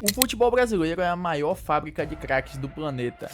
O futebol brasileiro é a maior fábrica de craques do planeta.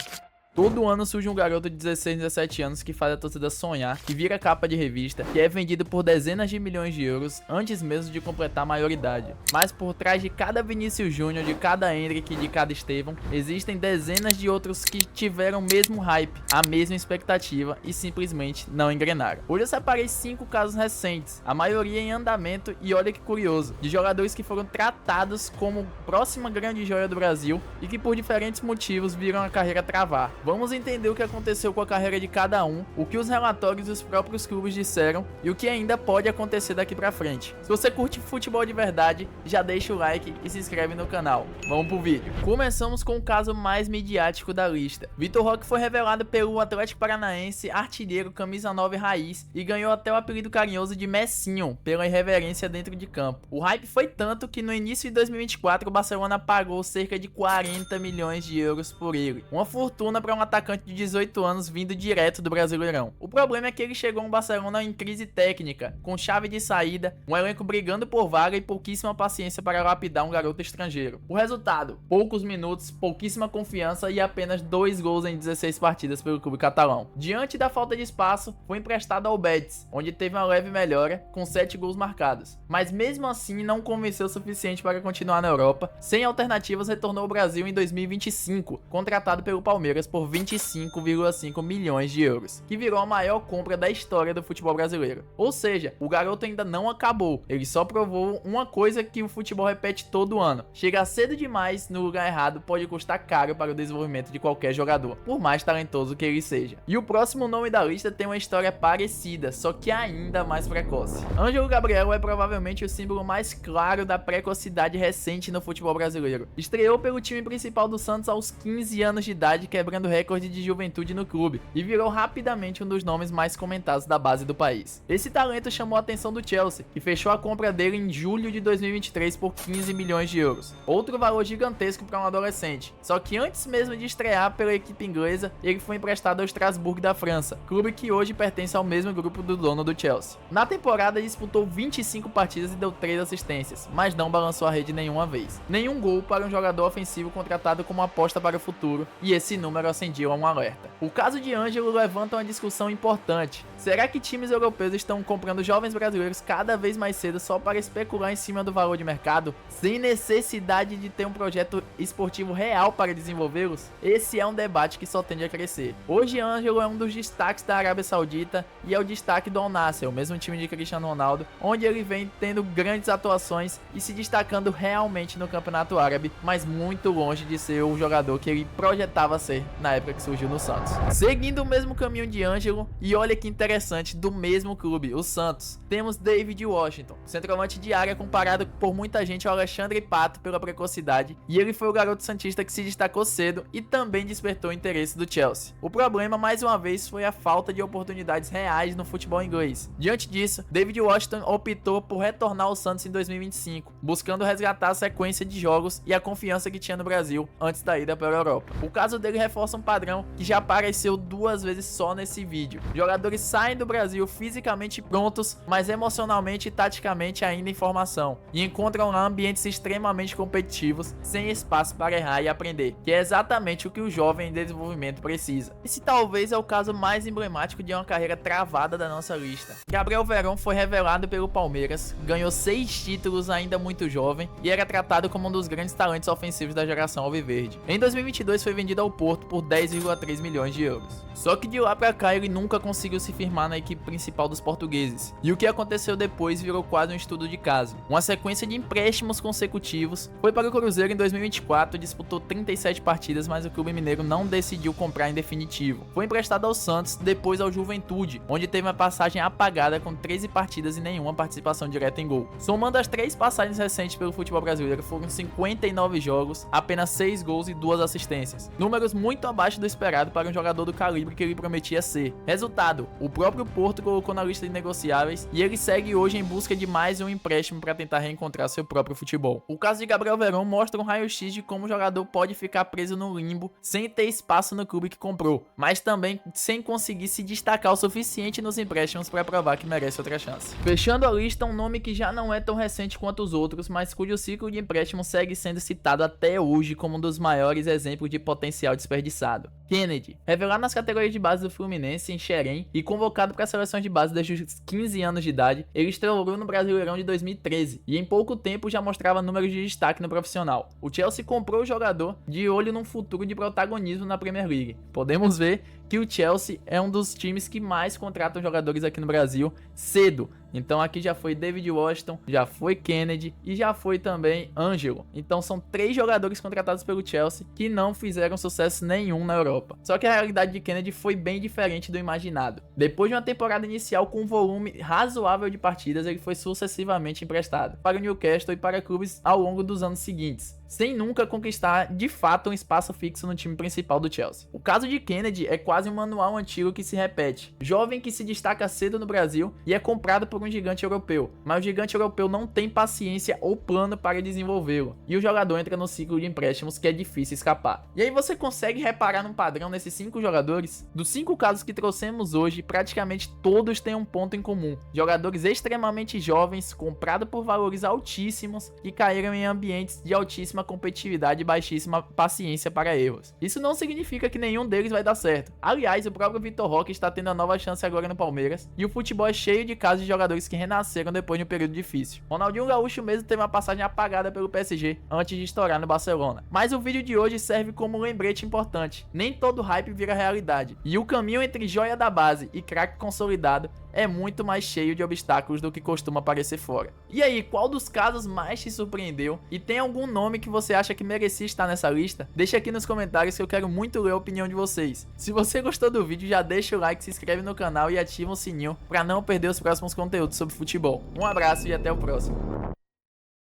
Todo ano surge um garoto de 16, 17 anos que faz a torcida sonhar, que vira capa de revista, que é vendido por dezenas de milhões de euros antes mesmo de completar a maioridade. Mas por trás de cada Vinícius Júnior, de cada Endrick e de cada Estevão, existem dezenas de outros que tiveram o mesmo hype, a mesma expectativa e simplesmente não engrenaram. Hoje eu separei 5 casos recentes, a maioria em andamento e olha que curioso, de jogadores que foram tratados como próxima grande joia do Brasil e que por diferentes motivos viram a carreira travar. Vamos entender o que aconteceu com a carreira de cada um, o que os relatórios dos próprios clubes disseram e o que ainda pode acontecer daqui pra frente. Se você curte futebol de verdade, já deixa o like e se inscreve no canal. Vamos pro vídeo. Começamos com o caso mais midiático da lista. Vitor Roque foi revelado pelo Atlético Paranaense, artilheiro, camisa 9 raiz, e ganhou até o apelido carinhoso de Messinho, pela irreverência dentro de campo. O hype foi tanto que no início de 2024 o Barcelona pagou cerca de 40 milhões de euros por ele. Uma fortuna para um atacante de 18 anos vindo direto do Brasileirão. O problema é que ele chegou ao Barcelona em crise técnica, com chave de saída, um elenco brigando por vaga e pouquíssima paciência para lapidar um garoto estrangeiro. O resultado: poucos minutos, pouquíssima confiança e apenas 2 gols em 16 partidas pelo clube catalão. Diante da falta de espaço, foi emprestado ao Betis, onde teve uma leve melhora, com 7 gols marcados. Mas mesmo assim não convenceu o suficiente para continuar na Europa. Sem alternativas, retornou ao Brasil em 2025, contratado pelo Palmeiras por 25,5 milhões de euros, que virou a maior compra da história do futebol brasileiro. Ou seja, o garoto ainda não acabou, ele só provou uma coisa que o futebol repete todo ano: chegar cedo demais no lugar errado pode custar caro para o desenvolvimento de qualquer jogador, por mais talentoso que ele seja. E o próximo nome da lista tem uma história parecida, só que ainda mais precoce. Ângelo Gabriel é provavelmente o símbolo mais claro da precocidade recente no futebol brasileiro. Estreou pelo time principal do Santos aos 15 anos de idade, quebrando recorde de juventude no clube, e virou rapidamente um dos nomes mais comentados da base do país. Esse talento chamou a atenção do Chelsea, que fechou a compra dele em julho de 2023 por 15 milhões de euros. Outro valor gigantesco para um adolescente. Só que antes mesmo de estrear pela equipe inglesa, ele foi emprestado ao Strasbourg da França, clube que hoje pertence ao mesmo grupo do dono do Chelsea. Na temporada disputou 25 partidas e deu 3 assistências, mas não balançou a rede nenhuma vez. Nenhum gol para um jogador ofensivo contratado como aposta para o futuro, e esse número acendia um alerta. O caso de Ângelo levanta uma discussão importante. Será que times europeus estão comprando jovens brasileiros cada vez mais cedo só para especular em cima do valor de mercado, sem necessidade de ter um projeto esportivo real para desenvolvê-los? Esse é um debate que só tende a crescer. Hoje Ângelo é um dos destaques da Arábia Saudita e é o destaque do Al Nassr, o mesmo time de Cristiano Ronaldo, onde ele vem tendo grandes atuações e se destacando realmente no campeonato árabe, mas muito longe de ser o jogador que ele projetava ser na época que surgiu no Santos. Seguindo o mesmo caminho de Ângelo, e olha que interessante, do mesmo clube, o Santos, temos David Washington, centroavante de área comparado por muita gente ao Alexandre Pato pela precocidade, e ele foi o garoto santista que se destacou cedo e também despertou o interesse do Chelsea. O problema, mais uma vez, foi a falta de oportunidades reais no futebol inglês. Diante disso, David Washington optou por retornar ao Santos em 2025, buscando resgatar a sequência de jogos e a confiança que tinha no Brasil antes da ida para a Europa. O caso dele reforça um padrão que já apareceu 2 vezes só nesse vídeo. Jogadores saem do Brasil fisicamente prontos, mas emocionalmente e taticamente ainda em formação, e encontram lá ambientes extremamente competitivos, sem espaço para errar e aprender, que é exatamente o que o jovem em desenvolvimento precisa. Esse talvez é o caso mais emblemático de uma carreira travada da nossa lista. Gabriel Verón foi revelado pelo Palmeiras, ganhou 6 títulos ainda muito jovem e era tratado como um dos grandes talentos ofensivos da geração alviverde. Em 2022 foi vendido ao Porto por 10,3 milhões de euros. Só que de lá pra cá ele nunca conseguiu se firmar na equipe principal dos portugueses, e o que aconteceu depois virou quase um estudo de caso. Uma sequência de empréstimos consecutivos. Foi para o Cruzeiro em 2024, disputou 37 partidas, mas o clube mineiro não decidiu comprar em definitivo. Foi emprestado ao Santos, depois ao Juventude, onde teve uma passagem apagada com 13 partidas e nenhuma participação direta em gol. Somando as 3 passagens recentes pelo futebol brasileiro, foram 59 jogos, apenas 6 gols e 2 assistências. Números muito abaixo do esperado para um jogador do calibre que ele prometia ser. Resultado, o próprio Porto colocou na lista de negociáveis e ele segue hoje em busca de mais um empréstimo para tentar reencontrar seu próprio futebol. O caso de Gabriel Veron mostra um raio-x de como o jogador pode ficar preso no limbo sem ter espaço no clube que comprou, mas também sem conseguir se destacar o suficiente nos empréstimos para provar que merece outra chance. Fechando a lista, um nome que já não é tão recente quanto os outros, mas cujo ciclo de empréstimo segue sendo citado até hoje como um dos maiores exemplos de potencial desperdiçado. Kennedy, revelado nas categorias de base do Fluminense em Xerém e convocado para a seleção de base desde os 15 anos de idade, ele estourou no Brasileirão de 2013 e em pouco tempo já mostrava números de destaque no profissional. O Chelsea comprou o jogador de olho num futuro de protagonismo na Premier League. Podemos ver que o Chelsea é um dos times que mais contratam jogadores aqui no Brasil cedo. Então aqui já foi David Washington, já foi Kennedy e já foi também Ângelo. Então são 3 jogadores contratados pelo Chelsea que não fizeram sucesso nenhum na Europa. Só que a realidade de Kennedy foi bem diferente do imaginado. Depois de uma temporada inicial com um volume razoável de partidas, ele foi sucessivamente emprestado para o Newcastle e para clubes ao longo dos anos seguintes, sem nunca conquistar de fato um espaço fixo no time principal do Chelsea. O caso de Kennedy é quase um manual antigo que se repete. Jovem que se destaca cedo no Brasil e é comprado por um gigante europeu, mas o gigante europeu não tem paciência ou plano para desenvolvê-lo, e o jogador entra no ciclo de empréstimos que é difícil escapar. E aí você consegue reparar num padrão nesses 5 jogadores? Dos 5 casos que trouxemos hoje, praticamente todos têm um ponto em comum: jogadores extremamente jovens, comprados por valores altíssimos e caíram em ambientes de altíssima competitividade e baixíssima paciência para erros. Isso não significa que nenhum deles vai dar certo. Aliás, o próprio Vitor Roque está tendo a nova chance agora no Palmeiras, e o futebol é cheio de casos de jogadores que renasceram depois de um período difícil. Ronaldinho Gaúcho mesmo teve uma passagem apagada pelo PSG antes de estourar no Barcelona. Mas o vídeo de hoje serve como um lembrete importante: nem todo hype vira realidade, e o caminho entre joia da base e craque consolidado é muito mais cheio de obstáculos do que costuma parecer fora. E aí, qual dos casos mais te surpreendeu? E tem algum nome que você acha que merecia estar nessa lista? Deixa aqui nos comentários que eu quero muito ler a opinião de vocês. Se você gostou do vídeo, já deixa o like, se inscreve no canal e ativa o sininho para não perder os próximos conteúdos sobre futebol. Um abraço e até o próximo.